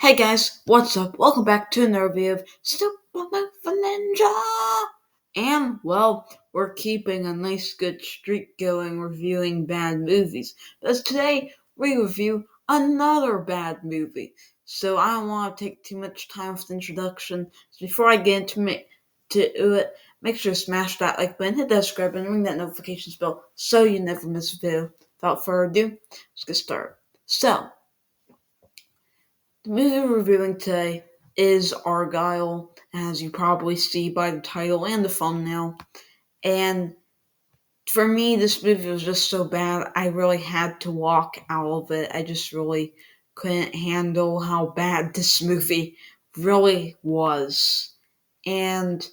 Hey guys, what's up? Welcome back to another review of Super Ninja! And, well, we're keeping a nice good streak going reviewing bad movies. Because today, we review another bad movie. So I don't want to take too much time with the introduction. So before I get to it, make sure to smash that like button, hit that subscribe button, ring that notifications bell so you never miss a video. Without further ado, let's get started. So, the movie we're reviewing today is Argylle, as you probably see by the title and the thumbnail. And for me, this movie was just so bad, I really had to walk out of it. I just really couldn't handle how bad this movie really was. And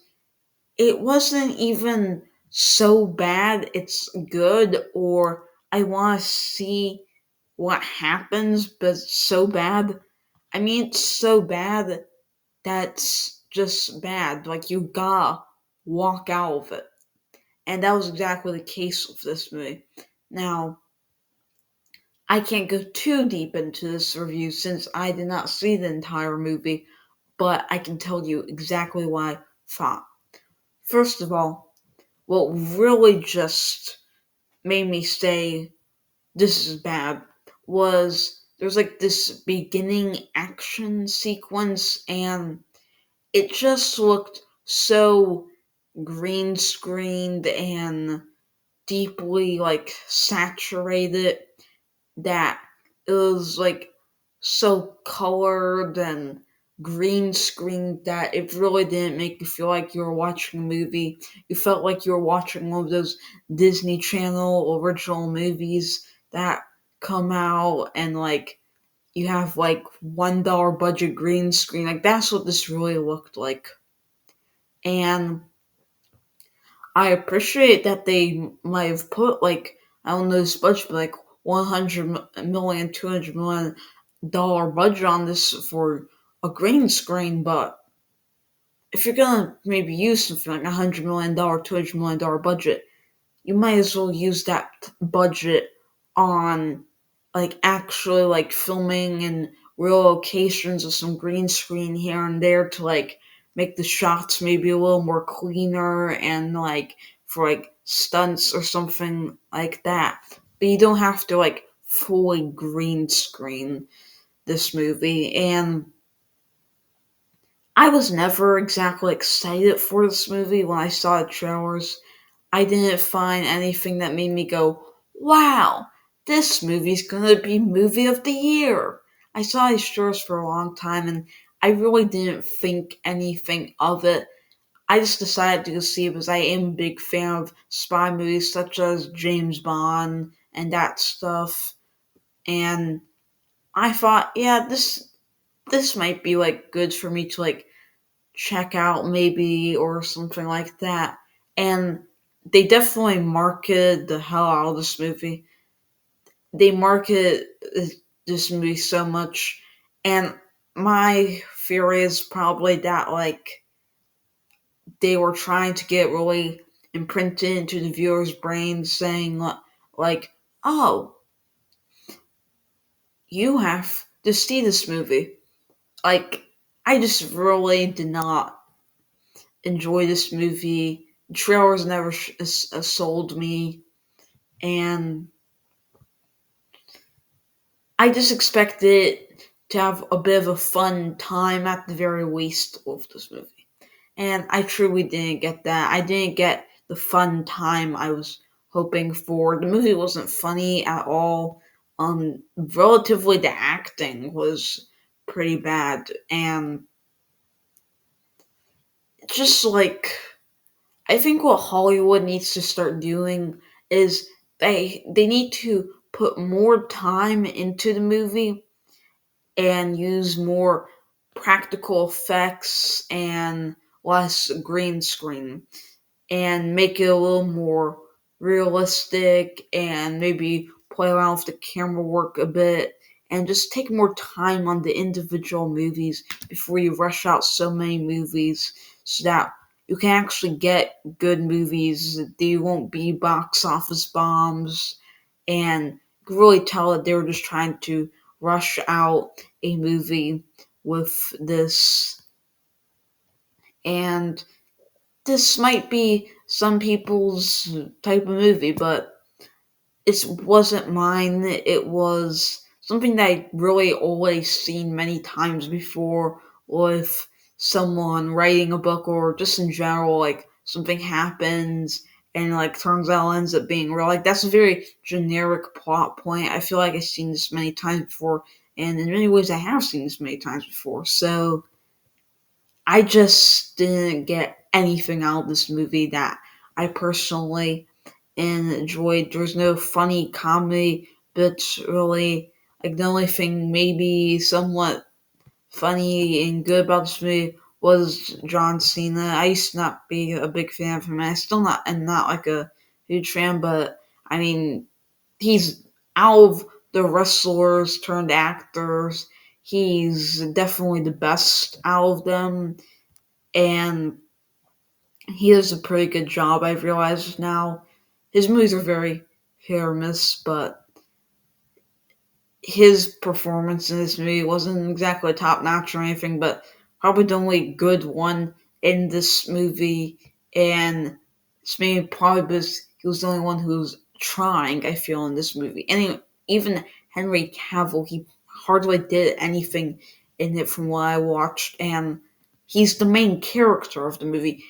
it wasn't even so bad, it's good, or I want to see what happens, but so bad. I mean, it's so bad that's just bad. Like, you gotta walk out of it. And that was exactly the case with this movie. Now, I can't go too deep into this review since I did not see the entire movie, but I can tell you exactly what I thought. First of all, what really just made me say this is bad was there's like this beginning action sequence, and it just looked so green screened and deeply like saturated that it was like so colored and green screened that it really didn't make you feel like you were watching a movie. You felt like you were watching one of those Disney Channel original movies that come out and like you have like $1 budget green screen. Like, that's what this really looked like. And I appreciate that they might have put like, I don't know this budget, but like 100 million, $200 million budget on this for a green screen. But if you're gonna maybe use something like $100 million, $200 million budget, you might as well use that budget on like actually like filming in real locations with some green screen here and there to like make the shots maybe a little more cleaner and like for like stunts or something like that. But you don't have to like fully green screen this movie. And I was never exactly excited for this movie when I saw the trailers. I didn't find anything that made me go, wow, this movie's gonna be movie of the year. I saw these trailers for a long time and I really didn't think anything of it. I just decided to go see it because I am a big fan of spy movies such as James Bond and that stuff. And I thought, yeah, this might be like good for me to like check out maybe or something like that. And they definitely marketed the hell out of this movie. They marketed this movie so much, and my theory is probably that like they were trying to get really imprinted into the viewer's brain, saying like, "Oh, you have to see this movie." Like, I just really did not enjoy this movie. The trailers never sold me, and I just expected to have a bit of a fun time at the very least with this movie. And I truly didn't get that. I didn't get the fun time I was hoping for. The movie wasn't funny at all. Relatively, the acting was pretty bad, and just like I think what Hollywood needs to start doing is they need to put more time into the movie and use more practical effects and less green screen and make it a little more realistic and maybe play around with the camera work a bit and just take more time on the individual movies before you rush out so many movies so that you can actually get good movies. They won't be box office bombs, and you can really tell that they were just trying to rush out a movie with this. And this might be some people's type of movie, but it wasn't mine. It was something that I really always seen many times before with someone writing a book or just in general, like something happens and like turns out it ends up being real. Like that's a very generic plot point. I feel like I've seen this many times before, and in many ways I have seen this many times before. So I just didn't get anything out of this movie that I personally enjoyed. There's no funny comedy bits really. Like the only thing maybe somewhat funny and good about this movie was John Cena. I used to not be a big fan of him. And I still not am not like a huge fan, but I mean he's out of the wrestlers turned actors. He's definitely the best out of them, and he does a pretty good job. I've realized now. His movies are very hit or miss, but his performance in this movie wasn't exactly top notch or anything, but probably the only good one in this movie, and it's maybe probably because he was the only one who's trying. I feel in this movie, and even Henry Cavill, he hardly did anything in it from what I watched, and he's the main character of the movie.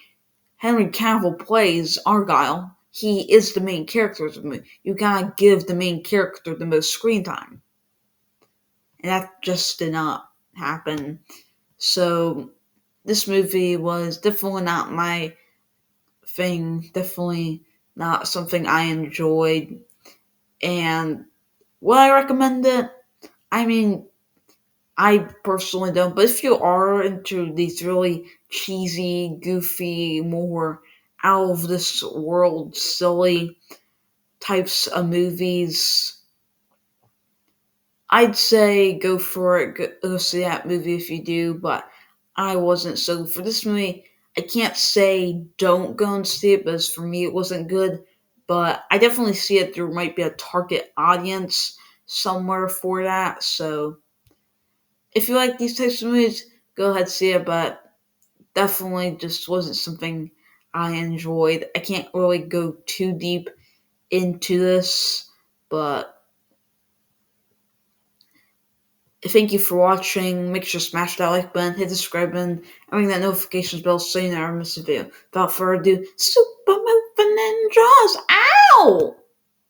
Henry Cavill plays Argylle. He is the main character of the movie. You gotta give the main character the most screen time. And that just did not happen. So this movie was definitely not my thing, definitely not something I enjoyed. And would I recommend it? I mean, I personally don't, but if you are into these really cheesy, goofy, more out of this world, silly types of movies, I'd say go for it. Go see that movie if you do, but I wasn't. So for this movie, I can't say don't go and see it, because for me it wasn't good. But I definitely see it. There might be a target audience somewhere for that. So if you like these types of movies, go ahead see it. But definitely just wasn't something I enjoyed. I can't really go too deep into this, but thank you for watching. Make sure to smash that like button, hit the subscribe button, and ring that notifications bell so you never miss a video. Without further ado, Super Moving Ninjas! Ow!